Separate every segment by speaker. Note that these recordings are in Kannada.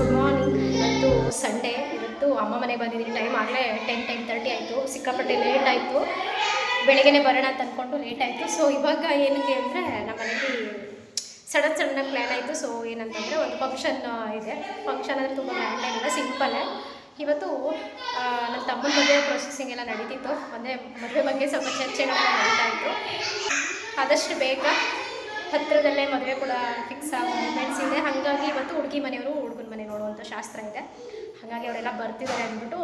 Speaker 1: Good morning. ಇವತ್ತು ಸಂಡೇ. ಇವತ್ತು ಅಮ್ಮ ಮನೆಗೆ ಬಂದಿದ್ದೀನಿ. ಟೈಮ್ ಆಗಲೇ 10:30 ಆಯಿತು. ಸಿಕ್ಕಾಪಟ್ಟೆ ಲೇಟ್ ಆಯಿತು. ಬೆಳಗ್ಗೆನೇ ಬರೋಣ ಅಂತ ಅಂದ್ಕೊಂಡು ಲೇಟ್ ಆಯಿತು. ಸೊ ಇವಾಗ ಏನಕ್ಕೆ ಅಂದರೆ ನಮ್ಮ ಮನೇಲಿ ಸಡನ್ನಾಗಿ ಪ್ಲ್ಯಾನ್ ಆಯಿತು. ಸೊ ಏನಂತಂದರೆ ಒಂದು ಫಂಕ್ಷನ್ ಇದೆ. ಫಂಕ್ಷನ್ ಅಂದರೆ ತುಂಬ ಗ್ರ್ಯಾಂಡ್ ಏನಿಲ್ಲ, ಸಿಂಪಲ್ಲೇ. ಇವತ್ತು ನನ್ನ ತಮ್ಮನ ಮದುವೆ ಪ್ರೊಸೆಸಿಂಗ್ ಎಲ್ಲ ನಡೀತಿತ್ತು. ಅಂದರೆ ಮದುವೆ ಬಗ್ಗೆ ಸ್ವಲ್ಪ ಚರ್ಚೆಗಳು ನಡೀತಾ ಇತ್ತು. ಆದಷ್ಟು ಬೇಗ ಹತ್ತಿರದಲ್ಲೇ ಮದುವೆ ಕೂಡ ಫಿಕ್ಸ್ ಆಗೋ ಮೂಮೆಂಟ್ಸ್ ಇದೆ. ಹಾಗಾಗಿ ಇವತ್ತು ಹುಡುಗಿ ಮನೆಯವರು ಹುಡುಗನ ಮನೆ ನೋಡುವಂಥ ಶಾಸ್ತ್ರ ಇದೆ. ಹಾಗಾಗಿ ಅವರೆಲ್ಲ ಬರ್ತಿದ್ದಾರೆ ಅಂದ್ಬಿಟ್ಟು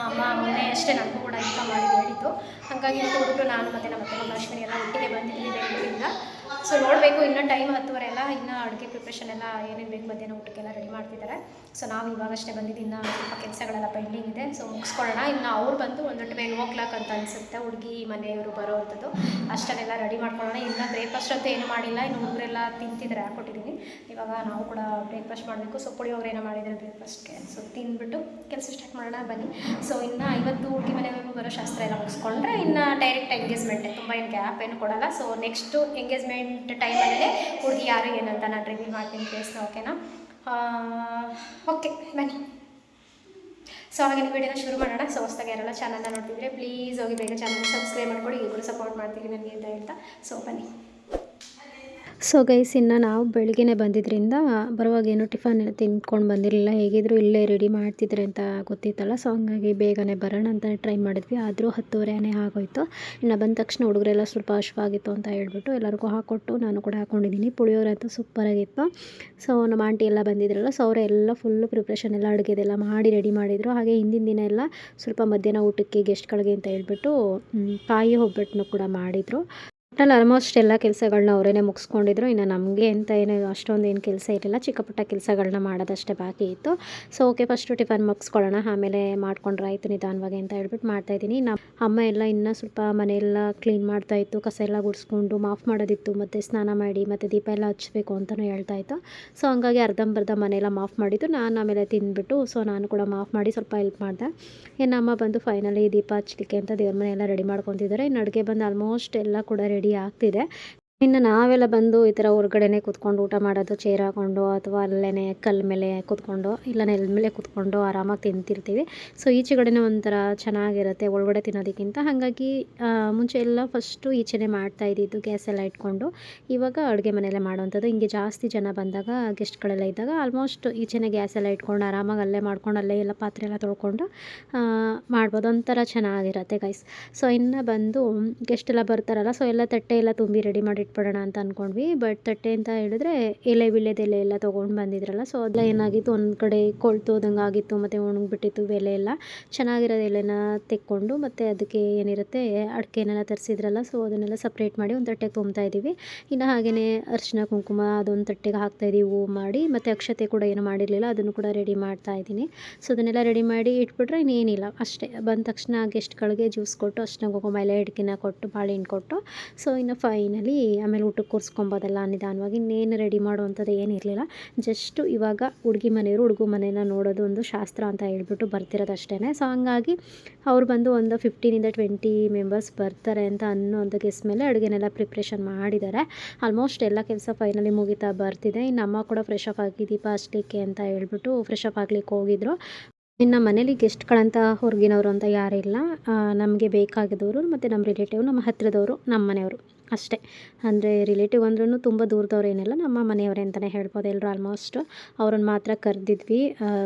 Speaker 1: ಅಮ್ಮ ಮೊನ್ನೆ ಅಷ್ಟೇ ನನಗೂ ಕೂಡ ಇನ್ಫಾರ್ಮ್ ಮಾಡಿ ಹೇಳಿದ್ದು. ಹಾಗಾಗಿ ಇವತ್ತು ಹುಡುಗರು ನಾನು ಮತ್ತು ನಮ್ಮ ಅತ್ತೆ ಅಶ್ವಿನಿ ಎಲ್ಲ ಒಟ್ಟಿಗೆ ಬಂದಿದ್ದೀನಿ ಬೆಂಗಳೂರಿಂದ. ಸೊ ನೋಡಬೇಕು, ಇನ್ನೂ ಟೈಮ್ 10:30 ಎಲ್ಲ. ಇನ್ನೂ ಅಡುಗೆ ಪ್ರಿಪ್ರೇಷನ್ ಎಲ್ಲ ಏನೇನು ಬೇಕು ಮಧ್ಯಾಹ್ನ ಊಟಕ್ಕೆಲ್ಲ ರೆಡಿ ಮಾಡ್ತಿದ್ದಾರೆ. ಸೊ ನಾವು ಇವಾಗಷ್ಟೇ ಬಂದಿದ್ದು. ಇನ್ನು ಸ್ವಲ್ಪ ಕೆಲಸಗಳೆಲ್ಲ ಪೆಂಡಿಂಗ್ ಇದೆ. ಸೊ ಮುಗಿಸ್ಕೊಳ್ಳೋಣ. ಇನ್ನು ಅವ್ರು ಬಂದು ಒಂದು 12 o'clock ಅಂತ ಅನಿಸುತ್ತೆ ಹುಡುಗಿ ಮನೆಯವರು ಬರೋವಂಥದ್ದು. ಅಷ್ಟನ್ನೆಲ್ಲ ರೆಡಿ ಮಾಡ್ಕೊಳ್ಳೋಣ. ಇನ್ನು ಬ್ರೇಕ್ಫಾಸ್ಟ್ ಅಂತೂ ಏನು ಮಾಡಿಲ್ಲ. ಇನ್ನು ಹುಡುಗರೆಲ್ಲ ತಿಂತಿದ್ರೆ ಹಾಕ್ಕೊಟ್ಟಿದ್ದೀನಿ. ಇವಾಗ ನಾವು ಕೂಡ ಬ್ರೇಕ್ಫಾಸ್ಟ್ ಮಾಡಬೇಕು. ಸೊ ಪುಳಿಯೋಗರೆನ ಮಾಡಿದರೆ ಬ್ರೇಕ್ಫಾಸ್ಟ್ಗೆ. ಸೊ ತಿಂದ್ಬಿಟ್ಟು ಕೆಲಸ ಸ್ಟಾರ್ಟ್ ಮಾಡೋಣ ಬನ್ನಿ. ಸೊ ಇನ್ನು ಇವತ್ತು ಹುಡುಗಿ ಮನೆಯವರು ಬರೋ ಶಾಸ್ತ್ರ ಎಲ್ಲ ಮುಗಿಸ್ಕೊಂಡ್ರೆ ಇನ್ನು ಡೈರೆಕ್ಟ್ ಎಂಗೇಜ್ಮೆಂಟೇ. ತುಂಬ ಏನು ಗ್ಯಾಪ್ ಏನು ಕೊಡೋಲ್ಲ. ಸೊ ನೆಕ್ಸ್ಟು ಎಂಗೇಜ್ಮೆಂಟ್ ಟೈಮಲ್ಲೇ ಹುಡುಗಿ ಯಾರು ಏನಂತ ನಾನು ರಿವ್ಯೂ ಮಾಡ್ತೀನಿ ಪ್ಲೇಸ್ನ. ಓಕೆನಾ? ಓಕೆ ಬನ್ನಿ. ಸೊ ಹಾಗೆ ವಿಡಿಯೋನ ಶುರು ಮಾಡೋಣ. ಸೊ ಹೊಸದಾಗಿ ಯಾರೆಲ್ಲ ಚಾನಲ್ನ ನೋಡ್ತಿದ್ರೆ ಪ್ಲೀಸ್ ಹೋಗಿ ಬೇಗ ಚಾನಲ್ನ ಸಬ್ಸ್ಕ್ರೈಬ್ ಮಾಡ್ಕೊಳ್ಳಿ. ಈಗಲೂ ಸಪೋರ್ಟ್ ಮಾಡ್ತೀವಿ ನನಗೆ ಅಂತ ಹೇಳ್ತಾ. ಸೊ ಬನ್ನಿ. ಸೊ ಗೈಸ್, ಇನ್ನು ನಾವು ಬೆಳಗ್ಗೆನೇ ಬಂದಿದ್ದರಿಂದ ಬರುವಾಗ ಏನು ಟಿಫನ್ ಎಲ್ಲ ತಿನ್ಕೊಂಡು ಬಂದಿರಲಿಲ್ಲ. ಹೇಗಿದ್ರು ಇಲ್ಲೇ ರೆಡಿ ಮಾಡ್ತಿದ್ರೆ ಅಂತ ಗೊತ್ತಿತ್ತಲ್ಲ. ಸೊ ಹಂಗಾಗಿ ಬೇಗನೆ ಬರೋಣ ಅಂತ ಟ್ರೈ ಮಾಡಿದ್ವಿ. ಆದರೂ 10:30 ಆಗೋಯಿತು. ಇನ್ನು ಬಂದ ತಕ್ಷಣ ಹುಡುಗರೆಲ್ಲ ಸ್ವಲ್ಪ ಹಶ್ವಾಗಿತ್ತು ಅಂತ ಹೇಳ್ಬಿಟ್ಟು ಎಲ್ಲರಿಗೂ ಹಾಕ್ಕೊಟ್ಟು ನಾನು ಕೂಡ ಹಾಕ್ಕೊಂಡಿದ್ದೀನಿ. ಪುಳಿಯೋಗರೆ ಅಂತೂ ಸೂಪರಾಗಿತ್ತು. ಸೊ ನಮ್ಮ ಆಂಟಿ ಎಲ್ಲ ಬಂದಿದ್ರಲ್ಲ. ಸೊ ಅವರೆಲ್ಲ ಫುಲ್ಲು ಪ್ರಿಪ್ರೇಷನ್ ಎಲ್ಲ ಅಡುಗೆದೆಲ್ಲ ಮಾಡಿ ರೆಡಿ ಮಾಡಿದರು. ಹಾಗೆ ಹಿಂದಿನ ದಿನ ಎಲ್ಲ ಸ್ವಲ್ಪ ಮಧ್ಯಾಹ್ನ ಊಟಕ್ಕೆ ಗೆಸ್ಟ್ಗಳಿಗೆ ಅಂತ ಹೇಳ್ಬಿಟ್ಟು ಕಾಯಿ ಒಬ್ಬಟ್ಟನ್ನು ಕೂಡ ಮಾಡಿದರು. ಒಟ್ಟಲ್ಲಿ ಆಲ್ಮೋಸ್ಟ್ ಎಲ್ಲ ಕೆಲಸಗಳನ್ನ ಅವರೇ ಮುಗಿಸ್ಕೊಂಡಿದ್ರು. ಇನ್ನು ನಮಗೆ ಅಂತ ಏನು ಅಷ್ಟೊಂದು ಏನು ಕೆಲಸ ಇರಲಿಲ್ಲ. ಚಿಕ್ಕ ಪುಟ್ಟ ಕೆಲಸಗಳನ್ನ ಮಾಡೋದಷ್ಟೇ ಬಾಕಿ ಇತ್ತು. ಸೊ ಓಕೆ, ಫಸ್ಟು ಟಿಫನ್ ಮುಗಿಸ್ಕೊಳ್ಳೋಣ, ಆಮೇಲೆ ಮಾಡ್ಕೊಂಡ್ರೆ ಆಯಿತು ನಿಧಾನವಾಗಿ ಅಂತ ಹೇಳ್ಬಿಟ್ಟು ಮಾಡ್ತಾಯಿದ್ದೀನಿ. ನಮ್ಮ ಅಮ್ಮ ಎಲ್ಲ ಇನ್ನೂ ಸ್ವಲ್ಪ ಮನೆಯೆಲ್ಲ ಕ್ಲೀನ್ ಮಾಡ್ತಾಯಿತ್ತು. ಕಸ ಎಲ್ಲ ಗುಡಿಸ್ಕೊಂಡು ಮಾಫ್ ಮಾಡೋದಿತ್ತು, ಮತ್ತು ಸ್ನಾನ ಮಾಡಿ ಮತ್ತು ದೀಪ ಎಲ್ಲ ಹಚ್ಚಬೇಕು ಅಂತಲೂ ಹೇಳ್ತಾಯಿತ್ತು. ಸೊ ಹಂಗಾಗಿ ಅರ್ಧಂಬರ್ಧ ಮನೆಯೆಲ್ಲ ಮಾಫ್ ಮಾಡಿದ್ದು. ನಾನು ಆಮೇಲೆ ತಿಂದ್ಬಿಟ್ಟು ಸೊ ನಾನು ಕೂಡ ಮಾಫ್ ಮಾಡಿ ಸ್ವಲ್ಪ ಹೆಲ್ಪ್ ಮಾಡಿದೆ. ಇನ್ನು ಅಮ್ಮ ಬಂದು ಫೈನಲಿ ದೀಪ ಹಚ್ಚಲಿಕ್ಕೆ ಅಂತ ದೇವ್ರ ಮನೆಯೆಲ್ಲ ರೆಡಿ ಮಾಡ್ಕೊತಿದ್ದಾರೆ. ಇನ್ನು ಅಡುಗೆ ಬಂದು ಆಲ್ಮೋಸ್ಟ್ ಎಲ್ಲ ಕೂಡ ರೆಡಿ ಆಗ್ತಿದೆ. ಇನ್ನು ನಾವೆಲ್ಲ ಬಂದು ಈ ಥರ ಹೊರಗಡೆನೇ ಕೂತ್ಕೊಂಡು ಊಟ ಮಾಡೋದು, ಚೇರ್ ಹಾಕ್ಕೊಂಡು ಅಥವಾ ಅಲ್ಲೇ ಕಲ್ಲ ಮೇಲೆ ಕೂತ್ಕೊಂಡು ಇಲ್ಲ ನೆಲದ ಮೇಲೆ ಕೂತ್ಕೊಂಡು ಆರಾಮಾಗಿ ತಿಂತಿರ್ತೀವಿ. ಸೊ ಈಚೆಗಡೆನೇ ಒಂಥರ ಚೆನ್ನಾಗಿರುತ್ತೆ ಒಳಗಡೆ ತಿನ್ನೋದಕ್ಕಿಂತ. ಹಾಗಾಗಿ ಮುಂಚೆ ಎಲ್ಲ ಫಸ್ಟು ಈಚೆನೇ ಮಾಡ್ತಾಯಿದ್ದು ಗ್ಯಾಸ್ ಎಲ್ಲ ಇಟ್ಕೊಂಡು. ಇವಾಗ ಅಡುಗೆ ಮನೆಯಲ್ಲೇ ಮಾಡೋವಂಥದ್ದು. ಹಿಂಗೆ ಜಾಸ್ತಿ ಜನ ಬಂದಾಗ ಗೆಸ್ಟ್ಗಳೆಲ್ಲ ಇದ್ದಾಗ ಆಲ್ಮೋಸ್ಟ್ ಈಚೆನೇ ಗ್ಯಾಸ್ ಎಲ್ಲ ಇಟ್ಕೊಂಡು ಆರಾಮಾಗಿ ಅಲ್ಲೇ ಮಾಡ್ಕೊಂಡು ಅಲ್ಲೇ ಎಲ್ಲ ಪಾತ್ರೆ ಎಲ್ಲ ತೊಳ್ಕೊಂಡು ಮಾಡ್ಬೋದು. ಒಂಥರ ಚೆನ್ನಾಗಿರುತ್ತೆ ಗೈಸ್. ಸೊ ಇನ್ನು ಬಂದು ಗೆಸ್ಟ್ ಎಲ್ಲ ಬರ್ತಾರಲ್ಲ. ಸೊ ಎಲ್ಲ ತಟ್ಟೆ ಎಲ್ಲ ತುಂಬಿ ರೆಡಿ ಮಾಡಿ ಇಟ್ಬಿಡೋಣ ಅಂತ ಅಂದ್ಕೊಂಡ್ವಿ. ಬಟ್ ತಟ್ಟೆ ಅಂತ ಹೇಳಿದ್ರೆ ಎಲೆ ವಿಳ್ಯದೆಲೆ ಎಲ್ಲ ತೊಗೊಂಡು ಬಂದಿದ್ರಲ್ಲ. ಸೊ ಅದೆಲ್ಲ ಏನಾಗಿತ್ತು, ಒಂದು ಕಡೆ ಕೊಳ್ತೋದಂಗೆ ಆಗಿತ್ತು ಮತ್ತು ಒಣಗಿಬಿಟ್ಟಿತ್ತು. ಎಲೆ ಎಲ್ಲ ಚೆನ್ನಾಗಿರೋದು ಎಲೆನ ತೆಕ್ಕೊಂಡು ಮತ್ತು ಅದಕ್ಕೆ ಏನಿರುತ್ತೆ ಅಡಿಕೆನೆಲ್ಲ ತರಿಸಿದ್ರಲ್ಲ. ಸೊ ಅದನ್ನೆಲ್ಲ ಸಪ್ರೇಟ್ ಮಾಡಿ ಒಂದು ತಟ್ಟೆಗೆ ತುಂಬ್ತಾ ಇದ್ದೀವಿ. ಇನ್ನು ಹಾಗೆಯೇ ಅರಿಶಿನ ಕುಂಕುಮ ಅದೊಂದು ತಟ್ಟೆಗೆ ಹಾಕ್ತಾಯಿದ್ದೀವಿ. ಹೂವು ಮಾಡಿ ಮತ್ತು ಅಕ್ಷತೆ ಕೂಡ ಏನು ಮಾಡಿರಲಿಲ್ಲ, ಅದನ್ನು ಕೂಡ ರೆಡಿ ಮಾಡ್ತಾ ಇದ್ದೀನಿ. ಸೊ ಅದನ್ನೆಲ್ಲ ರೆಡಿ ಮಾಡಿ ಇಟ್ಬಿಟ್ರೆ ಇನ್ನೇನಿಲ್ಲ, ಅಷ್ಟೇ. ಬಂದ ತಕ್ಷಣ ಗೆಸ್ಟ್ಗಳಿಗೆ ಜ್ಯೂಸ್ ಕೊಟ್ಟು ಅರಿಶಿನ ಕುಂಕುಮ ಎಲೆ ಅಡಿಕೆನ ಕೊಟ್ಟು ಬಾಳೆಹಣ್ಣು ಕೊಟ್ಟು ಸೊ ಇನ್ನು ಫೈನಲಿ ಆಮೇಲೆ ಊಟಕ್ಕೆ ಕೂರಿಸ್ಕೊಬೋದಲ್ಲ ನಿಧಾನವಾಗಿ. ಇನ್ನೇನು ರೆಡಿ ಮಾಡುವಂಥದ್ದು ಏನಿರಲಿಲ್ಲ. ಜಸ್ಟು ಇವಾಗ ಹುಡುಗಿ ಮನೆಯವರು ಹುಡುಗ ಮನೇನ ನೋಡೋದು ಒಂದು ಶಾಸ್ತ್ರ ಅಂತ ಹೇಳ್ಬಿಟ್ಟು ಬರ್ತಿರೋದು ಅಷ್ಟೇ. ಸೊ ಹಂಗಾಗಿ ಅವ್ರು ಬಂದು ಒಂದು 15-20 ಮೆಂಬರ್ಸ್ ಬರ್ತಾರೆ ಅಂತ ಅನ್ನೋ ಒಂದು ಗೆಸ್ ಮೇಲೆ ಅಡುಗೆನೆಲ್ಲ ಪ್ರಿಪ್ರೇಷನ್ ಮಾಡಿದ್ದಾರೆ. ಆಲ್ಮೋಸ್ಟ್ ಎಲ್ಲ ಕೆಲಸ ಫೈನಲಿ ಮುಗಿತಾ ಬರ್ತಿದೆ. ಇನ್ನು ಅಮ್ಮ ಕೂಡ ಫ್ರೆಶ್ ಅಪ್ ಆಗಿ ದೀಪ ಹಚ್ಚಲಿಕ್ಕೆ ಅಂತ ಹೇಳ್ಬಿಟ್ಟು ಫ್ರೆಶ್ ಅಪ್ ಆಗ್ಲಿಕ್ಕೆ ಹೋಗಿದ್ರು. ಇನ್ನು ಮನೇಲಿ ಗೆಸ್ಟ್ಗಳಂತ ಹೊರಗಿನವರು ಅಂತ ಯಾರಿಲ್ಲ. ನಮಗೆ ಬೇಕಾಗಿದ್ದವರು ಮತ್ತು ನಮ್ಮ ರಿಲೇಟಿವ್, ನಮ್ಮ ಹತ್ತಿರದವರು, ನಮ್ಮ ಮನೆಯವರು ಅಷ್ಟೇ. ಅಂದರೆ ರಿಲೇಟಿವ್ ಅಂದ್ರೂ ತುಂಬ ದೂರದವ್ರು ಏನಿಲ್ಲ, ನಮ್ಮ ಮನೆಯವರೇ ಅಂತಲೇ ಹೇಳ್ಬೋದು. ಎಲ್ಲರೂ ಆಲ್ಮೋಸ್ಟ್ ಅವ್ರನ್ನ ಮಾತ್ರ ಕರೆದಿದ್ವಿ.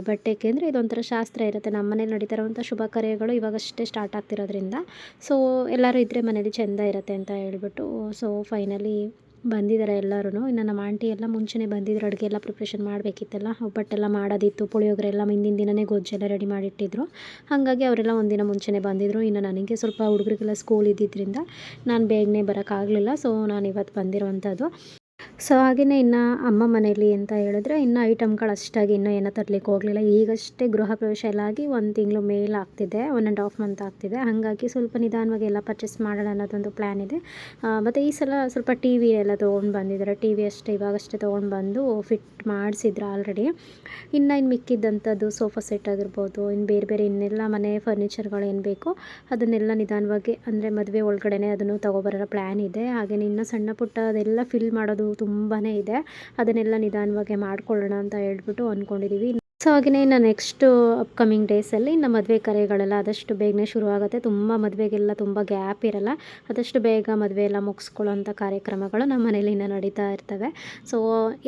Speaker 1: ಬಟ್ ಏಕೆಂದರೆ ಇದೊಂಥರ ಶಾಸ್ತ್ರ ಇರುತ್ತೆ. ನಮ್ಮ ಮನೇಲಿ ನಡೀತಾ ಇರೋವಂಥ ಶುಭ ಕಾರ್ಯಗಳು ಇವಾಗಷ್ಟೇ ಸ್ಟಾರ್ಟ್ ಆಗ್ತಿರೋದ್ರಿಂದ ಸೊ ಎಲ್ಲರೂ ಇದ್ದರೆ ಮನೇಲಿ ಚೆಂದ ಇರುತ್ತೆ ಅಂತ ಹೇಳ್ಬಿಟ್ಟು ಸೊ ಫೈನಲಿ ಬಂದಿದ್ದಾರೆ ಎಲ್ಲರೂ. ಇನ್ನು ನಮ್ಮ ಆಂಟಿ ಎಲ್ಲ ಮುಂಚೆನೇ ಬಂದಿದ್ರು. ಅಡುಗೆ ಎಲ್ಲ ಪ್ರಿಪ್ರೇಷನ್ ಮಾಡಬೇಕಿತ್ತಲ್ಲ, ಒಬ್ಬಟ್ಟೆಲ್ಲ ಮಾಡೋದಿತ್ತು, ಪುಳಿಯೋಗರೆ ಎಲ್ಲ ಹಿಂದಿನ ದಿನವೇ ಗೊಜ್ಜೆಲ್ಲ ರೆಡಿ ಮಾಡಿಟ್ಟಿದ್ರು. ಹಾಗಾಗಿ ಅವರೆಲ್ಲ ಒಂದಿನ ಮುಂಚೆನೇ ಬಂದಿದ್ದರು. ಇನ್ನು ನನಗೆ ಸ್ವಲ್ಪ ಹುಡುಗರಿಗೆಲ್ಲ ಸ್ಕೂಲ್ ಇದ್ದಿದ್ದರಿಂದ ನಾನು ಬೇಗನೆ ಬರೋಕ್ಕಾಗಲಿಲ್ಲ. ಸೊ ನಾನು ಇವತ್ತು ಬಂದಿರೋವಂಥದ್ದು. ಸೊ ಹಾಗೆಯೇ ಇನ್ನು ಅಮ್ಮ ಮನೇಲಿ ಅಂತ ಹೇಳಿದ್ರೆ ಇನ್ನೂ ಐಟಮ್ಗಳು ಅಷ್ಟಾಗಿ ಇನ್ನೂ ಏನೋ ತರಲಿಕ್ಕೆ ಹೋಗಲಿಲ್ಲ. ಈಗಷ್ಟೇ ಗೃಹ ಪ್ರವೇಶ ಎಲ್ಲ ಆಗಿ 1 ತಿಂಗಳು ಮೇಲೆ ಆಗ್ತಿದೆ, 1.5 ಮಂತ್ ಆಗ್ತಿದೆ. ಹಾಗಾಗಿ ಸ್ವಲ್ಪ ನಿಧಾನವಾಗಿ ಎಲ್ಲ ಪರ್ಚೇಸ್ ಮಾಡೋಣ ಅನ್ನೋದೊಂದು ಪ್ಲ್ಯಾನ್ ಇದೆ. ಮತ್ತು ಈ ಸಲ ಸ್ವಲ್ಪ ಟಿ ವಿ ಎಲ್ಲ ತೊಗೊಂಡು ಬಂದಿದ್ದಾರೆ. ಟಿ ವಿ ಅಷ್ಟೇ ಇವಾಗಷ್ಟೇ ತೊಗೊಂಡು ಬಂದು ಫಿಟ್ ಮಾಡಿಸಿದ್ರು ಆಲ್ರೆಡಿ. ಇನ್ನು ಮಿಕ್ಕಿದ್ದಂಥದ್ದು ಸೋಫಾ ಸೆಟ್ ಆಗಿರ್ಬೋದು, ಇನ್ನು ಬೇರೆ ಬೇರೆ ಇನ್ನೆಲ್ಲ ಮನೆ ಫರ್ನಿಚರ್ಗಳು ಏನು ಬೇಕೋ ಅದನ್ನೆಲ್ಲ ನಿಧಾನವಾಗಿ ಅಂದರೆ ಮದುವೆ ಒಳಗಡೆ ಅದನ್ನು ತೊಗೊಬರೋ ಪ್ಲ್ಯಾನ್ ಇದೆ. ಹಾಗೆಯೇ ಇನ್ನು ಸಣ್ಣ ಪುಟ್ಟ ಅದೆಲ್ಲ ಫಿಲ್ ಮಾಡೋದು ತುಂಬಾ ಇದೆ. ಅದನ್ನೆಲ್ಲ ನಿಧಾನವಾಗಿ ಮಾಡ್ಕೊಳ್ಳೋಣ ಅಂತ ಹೇಳ್ಬಿಟ್ಟು ಅಂದ್ಕೊಂಡಿದ್ದೀವಿ. ಸೊ ಹಾಗೆಯೇ ಇನ್ನು ನೆಕ್ಸ್ಟು ಅಪ್ಕಮಿಂಗ್ ಡೇಸಲ್ಲಿ ಇನ್ನು ಮದುವೆ ಕರೆಗಳೆಲ್ಲ ಆದಷ್ಟು ಬೇಗನೆ ಶುರು ಆಗುತ್ತೆ. ತುಂಬ ಮದುವೆಗೆಲ್ಲ ತುಂಬ ಗ್ಯಾಪ್ ಇರಲ್ಲ. ಆದಷ್ಟು ಬೇಗ ಮದುವೆ ಎಲ್ಲ ಮುಗಿಸ್ಕೊಳ್ಳೋಂಥ ಕಾರ್ಯಕ್ರಮಗಳು ನಮ್ಮ ಮನೇಲಿ ಇನ್ನೂ ನಡೀತಾ ಇರ್ತವೆ. ಸೊ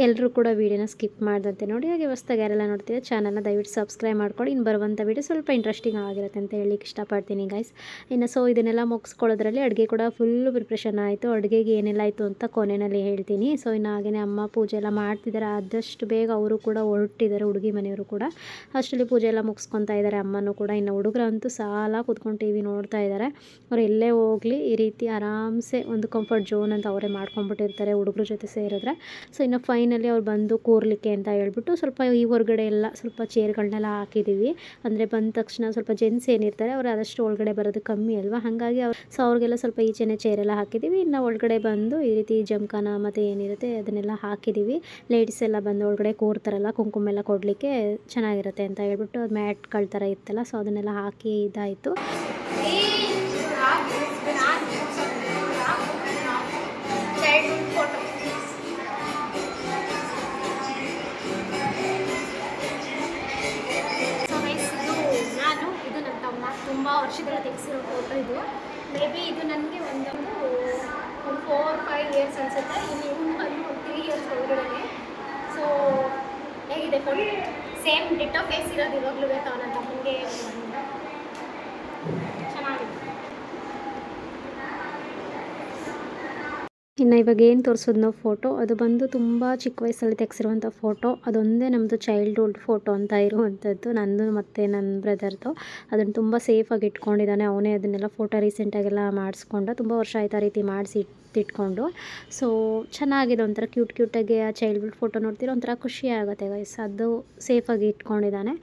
Speaker 1: ಎಲ್ಲರೂ ಕೂಡ ವೀಡಿಯೋನ ಸ್ಕಿಪ್ ಮಾಡ್ದಂತೆ ನೋಡಿ. ಹಾಗೆ ಹೊಸ್ದಾಗಿ ಯಾರೆಲ್ಲ ನೋಡ್ತಿದ್ದೆ ಚಾನಲ್ನ ದಯವಿಟ್ಟು ಸಬ್ಸ್ಕ್ರೈಬ್ ಮಾಡ್ಕೊಳ್ಳಿ. ಇನ್ನು ಬರುವಂಥ ವೀಡಿಯೋ ಸ್ವಲ್ಪ ಇಂಟ್ರೆಸ್ಟಿಂಗ್ ಆಗಿರುತ್ತೆ ಅಂತ ಹೇಳಲಿಕ್ಕೆ ಇಷ್ಟಪಡ್ತೀನಿ ಗೈಸ್. ಇನ್ನು ಸೊ ಇದನ್ನೆಲ್ಲ ಮುಗಿಸ್ಕೊಳ್ಳೋದ್ರಲ್ಲಿ ಅಡುಗೆ ಕೂಡ ಫುಲ್ಲು ಪ್ರಿಪ್ರೇಷನ್ ಆಯಿತು. ಅಡುಗೆಗೆ ಏನೆಲ್ಲ ಆಯಿತು ಅಂತ ಕೊನೆಯಲ್ಲಿ ಹೇಳ್ತೀನಿ. ಸೊ ಇನ್ನು ಹಾಗೆಯೇ ಅಮ್ಮ ಪೂಜೆ ಎಲ್ಲ ಮಾಡ್ತಿದ್ದಾರೆ. ಆದಷ್ಟು ಬೇಗ ಅವರು ಕೂಡ ಹೊರಟಿದ್ದಾರೆ, ಹುಡುಗಿ ಮನೆಯವರು ಕೂಡ. ಅಷ್ಟರಲ್ಲಿ ಪೂಜೆ ಎಲ್ಲ ಮುಗಿಸ್ಕೊತಾ ಇದ್ದಾರೆ ಅಮ್ಮನೂ ಕೂಡ. ಇನ್ನು ಹುಡುಗರಂತೂ ಸಾಲ ಕೂತ್ಕೊಂಡು ಟಿ ವಿ ನೋಡ್ತಾ ಇದ್ದಾರೆ. ಅವ್ರು ಎಲ್ಲೇ ಹೋಗಲಿ ಈ ರೀತಿ ಆರಾಮ್ಸೆ ಒಂದು ಕಂಫರ್ಟ್ ಝೋನ್ ಅಂತ ಅವರೇ ಮಾಡ್ಕೊಂಡ್ಬಿಟ್ಟಿರ್ತಾರೆ ಹುಡುಗರ ಜೊತೆ ಸೇರಿದ್ರೆ. ಸೊ ಇನ್ನು ಫೈನಲಿ ಅವ್ರು ಬಂದು ಕೂರ್ಲಿಕ್ಕೆ ಅಂತ ಹೇಳ್ಬಿಟ್ಟು ಸ್ವಲ್ಪ ಈ ಹೊರಗಡೆ ಎಲ್ಲ ಸ್ವಲ್ಪ ಚೇರ್ಗಳನ್ನೆಲ್ಲ ಹಾಕಿದ್ದೀವಿ. ಅಂದರೆ ಬಂದ ತಕ್ಷಣ ಸ್ವಲ್ಪ ಜೆಂಟ್ಸ್ ಏನಿರ್ತಾರೆ ಅವ್ರು ಆದಷ್ಟು ಒಳಗಡೆ ಬರೋದು ಕಮ್ಮಿ ಅಲ್ವಾ, ಹಾಗಾಗಿ ಸೊ ಅವ್ರಿಗೆಲ್ಲ ಸ್ವಲ್ಪ ಈಚೆನೇ ಚೇರೆಲ್ಲ ಹಾಕಿದ್ದೀವಿ. ಇನ್ನು ಒಳಗಡೆ ಬಂದು ಈ ರೀತಿ ಜಮಖಾನ ಮತ್ತು ಏನಿರುತ್ತೆ ಅದನ್ನೆಲ್ಲ ಹಾಕಿದ್ದೀವಿ. ಲೇಡೀಸ್ ಎಲ್ಲ ಬಂದು ಒಳಗಡೆ ಕೂರ್ತಾರಲ್ಲ ಕುಂಕುಮ ಎಲ್ಲ ಕೊಡಲಿಕ್ಕೆ ಚೆನ್ನಾಗಿರುತ್ತೆ ಅಂತ ಹೇಳ್ಬಿಟ್ಟು ಅದು ಮ್ಯಾಟ್ಗಳ ಥರ ಇತ್ತಲ್ಲ, ಸೊ ಅದನ್ನೆಲ್ಲ ಹಾಕಿ ಇದಾಯಿತು. ನಾನು ಇದು ನನ್ನ ತಮ್ಮ ತುಂಬ ವರ್ಷದಲ್ಲಿ ತೆಗೆಸಿರೋ ಫೋಟೋ ಇದು. ಮೇ ಬಿ ಇದು ನನಗೆ ಒಂದು 4-5 ಇಯರ್ಸ್ ಅನಿಸುತ್ತೆ. ಇನ್ನು ಇವನು ಬಂದು ಒಂದು 3 ಇಯರ್ಸ್ ಒಳಗಡೆ. ಸೊ ಹೇಗಿದೆ ಫೋಟೋ? ಸೇಮ್ ಡಿಟ್ಟೋ ಫೇಸ್ ಇರೋದು ಇವಾಗಲೂ ಬೇಕಾವ ನನ್ನ ತಮ್ಮನಿಗೆ. ಚೆನ್ನಾಗಿದೆ. ಇನ್ನು ಇವಾಗ ಏನು ತೋರಿಸೋದು ಫೋಟೋ ಅದು ಬಂದು ತುಂಬ ಚಿಕ್ಕ ವಯಸ್ಸಲ್ಲಿ ತೆಗೆಸಿರುವಂಥ ಫೋಟೋ. ಅದೊಂದೇ ನಮ್ಮದು ಚೈಲ್ಡ್ಹುಡ್ ಫೋಟೋ ಅಂತ ಇರುವಂಥದ್ದು, ನಂದು ಮತ್ತು ನನ್ನ ಬ್ರದರ್ದು. ಅದನ್ನು ತುಂಬ ಸೇಫಾಗಿ ಇಟ್ಕೊಂಡಿದ್ದಾನೆ ಅವನೇ. ಅದನ್ನೆಲ್ಲ ಫೋಟೋ ರೀಸೆಂಟಾಗೆಲ್ಲ ಮಾಡಿಸ್ಕೊಂಡ, ತುಂಬ ವರ್ಷ ಆಯ್ತು ಆ ರೀತಿ ಮಾಡಿಸಿ ಇಟ್ಕೊಂಡು. ಸೊ ಚೆನ್ನಾಗಿದೆ, ಒಂಥರ ಕ್ಯೂಟಾಗಿ ಆ ಚೈಲ್ಡ್ಹುಡ್ ಫೋಟೋ ನೋಡ್ತೀರೋ ಒಂಥರ ಖುಷಿ ಆಗುತ್ತೆ ಗೈಸ್. ಅದು ಸೇಫಾಗಿ ಇಟ್ಕೊಂಡಿದ್ದಾನೆ.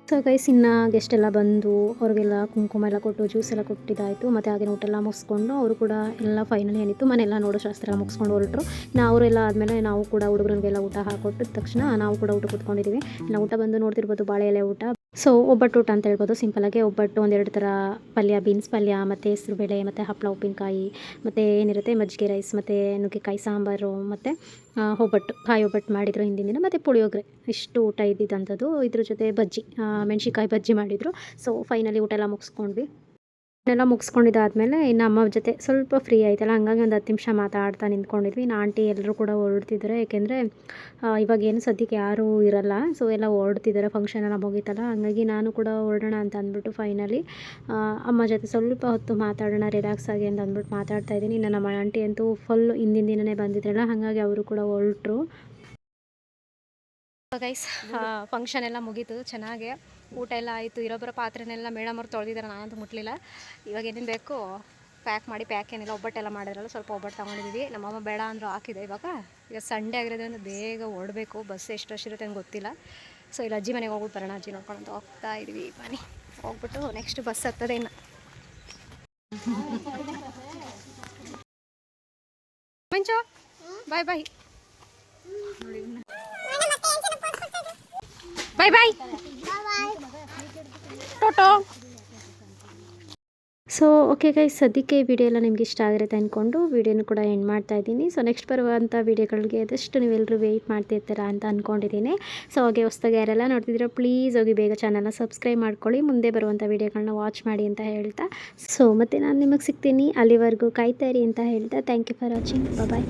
Speaker 1: ಸೊ ಗೈಸ್ ಇನ್ನು ಗೆಸ್ಟ್ ಎಲ್ಲ ಬಂದು ಅವ್ರಿಗೆಲ್ಲ ಕುಂಕುಮ ಎಲ್ಲ ಕೊಟ್ಟು ಜ್ಯೂಸ್ ಎಲ್ಲ ಕೊಟ್ಟಿದ್ದಾಯಿತು. ಮತ್ತು ಹಾಗೆ ಊಟ ಎಲ್ಲ ಮುಗಿಸ್ಕೊಂಡು ಅವರು ಕೂಡ ಎಲ್ಲ ಫೈನಲಿ ಏನಿತ್ತು ಮನೆಯೆಲ್ಲ ನೋಡೋ ಶಾಸ್ತ್ರ ಎಲ್ಲ ಮುಗಿಸ್ಕೊಂಡು ಹೊರಟರು. ಇನ್ನು ಅವರೆಲ್ಲ ಆದಮೇಲೆ ನಾವು ಕೂಡ ಹುಡುಗರಿಗೆಲ್ಲ ಊಟ ಹಾಕೊಟ್ಟಿದ ತಕ್ಷಣ ನಾವು ಕೂಡ ಊಟ ಕೂತ್ಕೊಂಡಿದ್ದೀವಿ. ಇನ್ನು ಊಟ ಬಂದು ನೋಡ್ತಿರ್ಬೋದು ಬಾಳೆ ಎಲೆ ಊಟ. ಸೊ ಒಬ್ಬಟ್ಟು ಊಟ ಅಂತ ಹೇಳ್ಬೋದು. ಸಿಂಪಲಾಗಿ ಒಬ್ಬಟ್ಟು ಒಂದೆರಡು ಥರ ಪಲ್ಯ, ಬೀನ್ಸ್ ಪಲ್ಯ ಮತ್ತು ಹೆಸರುಬೇಳೆ ಮತ್ತು ಹಪ್ಪಳ ಉಪ್ಪಿನಕಾಯಿ ಮತ್ತು ಏನಿರುತ್ತೆ ಮಜ್ಜಿಗೆ ರೈಸ್ ಮತ್ತು ನುಗ್ಗೆಕಾಯಿ ಸಾಂಬಾರು ಮತ್ತು ಒಬ್ಬಟ್ಟು, ಕಾಯಿ ಒಬ್ಬಟ್ಟು ಮಾಡಿದರು ಹಿಂದಿನ ದಿನ, ಮತ್ತು ಪುಳಿಯೋಗರೆ. ಇಷ್ಟು ಊಟ ಇದ್ದಿದ್ದಂಥದ್ದು. ಇದ್ರ ಜೊತೆ ಬಜ್ಜಿ, ಮೆಣಸಿನ್ಕಾಯಿ ಬಜ್ಜಿ ಮಾಡಿದರು. ಸೊ ಫೈನಲಿ ಊಟ ಎಲ್ಲ ಮುಗಿಸ್ಕೊಂಡ್ವಿ. ಎಲ್ಲ ಮುಗಿಸ್ಕೊಂಡಿದ್ದಾದಮೇಲೆ ಇನ್ನು ಅಮ್ಮ ಜೊತೆ ಸ್ವಲ್ಪ ಫ್ರೀ ಆಯ್ತಲ್ಲ, ಹಂಗಾಗಿ ಒಂದು 10 ನಿಮಿಷ ಮಾತಾಡ್ತಾ ನಿಂತ್ಕೊಂಡಿದ್ವಿ. ಇನ್ನು ಆಂಟಿ ಎಲ್ಲರೂ ಕೂಡ ಹೊರಡ್ತಿದ್ದಾರೆ, ಏಕೆಂದರೆ ಇವಾಗ ಏನು ಸದ್ಯಕ್ಕೆ ಯಾರೂ ಇರಲ್ಲ. ಸೊ ಎಲ್ಲ ಹೊರಡ್ತಿದ್ದಾರೆ, ಫಂಕ್ಷನ್ ಎಲ್ಲ ಮುಗೀತಲ್ಲ, ಹಾಗಾಗಿ ನಾನು ಕೂಡ ಹೊರಡೋಣ ಅಂತ ಅಂದ್ಬಿಟ್ಟು ಫೈನಲಿ ಅಮ್ಮ ಜೊತೆ ಸ್ವಲ್ಪ ಹೊತ್ತು ಮಾತಾಡೋಣ ರಿಲ್ಯಾಕ್ಸ್ ಆಗಿ ಅಂತ ಅಂದ್ಬಿಟ್ಟು ಮಾತಾಡ್ತಾ ಇದ್ದೀನಿ. ಇನ್ನು ನಮ್ಮ ಆಂಟಿ ಅಂತೂ ಫುಲ್ ಹಿಂದಿನ ದಿನವೇ ಬಂದಿದ್ರಲ್ಲ, ಹಾಗಾಗಿ ಅವರು ಕೂಡ ಹೊರಟರು. ಗೈಸ್ ಫಂಕ್ಷನ್ ಎಲ್ಲ ಮುಗೀತು ಚೆನ್ನಾಗೆ. ಊಟ ಎಲ್ಲ ಆಯಿತು. ಇರೋಬ್ಬರ ಪಾತ್ರೆನೆಲ್ಲ ಮೇಡಮ್ ಅವ್ರು ತೊಳೆದಿದ್ದಾರೆ, ನಾನಂತೂ ಮುಟ್ಲಿಲ್ಲ. ಇವಾಗ ಏನೇನು ಬೇಕು ಪ್ಯಾಕ್ ಮಾಡಿ, ಪ್ಯಾಕ್ ಏನಿಲ್ಲ ಒಬ್ಬಟ್ಟೆಲ್ಲ ಮಾಡಿದ್ರಲ್ಲ, ಸ್ವಲ್ಪ ಒಬ್ಬಟ್ಟು ತೊಗೊಂಡಿದ್ದೀವಿ. ನಮ್ಮಮ್ಮ ಬೇಡ ಅಂದರೂ ಹಾಕಿದೆ. ಈಗ ಸಂಡೇ ಆಗಿರೋದ್ರಿಂದ ಬೇಗ ಓಡಬೇಕು, ಬಸ್ ಎಷ್ಟು ರಶ್ ಇರುತ್ತೆ ಅಂತ ಗೊತ್ತಿಲ್ಲ. ಸೊ ಇಲ್ಲಿ ಅಜ್ಜಿ ಮನೆಗೆ ಹೋಗ್ಬಿಟ್ಟು ಬರೋಣ, ಅಜ್ಜಿ ನೋಡ್ಕೊಂಡು ಹೋಗ್ತಾ ಇದ್ವಿ. ಬನ್ನಿ ಹೋಗ್ಬಿಟ್ಟು ನೆಕ್ಸ್ಟ್ ಬಸ್ ಹತ್ತದೆ ಇನ್ನು. ಮಂಚು ಬಾಯ್ ಬಾಯ್ ಬಾಯ್ ಬಾಯ್ ಟೋಟೋ.
Speaker 2: ಸೊ ಓಕೆ ಗೈಸ್, ಸದ್ಯಕ್ಕೆ ಈ ವಿಡಿಯೋ ಎಲ್ಲ ನಿಮ್ಗೆ ಇಷ್ಟ ಆಗಿರುತ್ತೆ ಅಂದ್ಕೊಂಡು ವಿಡಿಯೋನು ಕೂಡ ಎಂಡ್ ಮಾಡ್ತಾ ಇದ್ದೀನಿ. ಸೊ ನೆಕ್ಸ್ಟ್ ಬರುವಂಥ ವೀಡಿಯೋಗಳಿಗೆ ಆದಷ್ಟು ನೀವೆಲ್ಲರೂ ವೆಯ್ಟ್ ಮಾಡ್ತಿರ್ತೀರಾ ಅಂತ ಅಂದ್ಕೊಂಡಿದ್ದೀನಿ. ಸೊ ಹಾಗೆ ಹೊಸ್ದಾಗಿ ಯಾರೆಲ್ಲ ನೋಡ್ತಿದ್ದೀರಾ ಪ್ಲೀಸ್ ಹೋಗಿ ಬೇಗ ಚಾನಲ್ನ ಸಬ್ಸ್ಕ್ರೈಬ್ ಮಾಡ್ಕೊಳ್ಳಿ, ಮುಂದೆ ಬರುವಂಥ ವೀಡಿಯೋಗಳನ್ನ ವಾಚ್ ಮಾಡಿ ಅಂತ ಹೇಳ್ತಾ, ಸೊ ಮತ್ತೆ ನಾನು ನಿಮಗೆ ಸಿಗ್ತೀನಿ, ಅಲ್ಲಿವರೆಗೂ ಕಾಯ್ತಾ ಇರಿ ಅಂತ ಹೇಳ್ತಾ thank you for watching. Bye.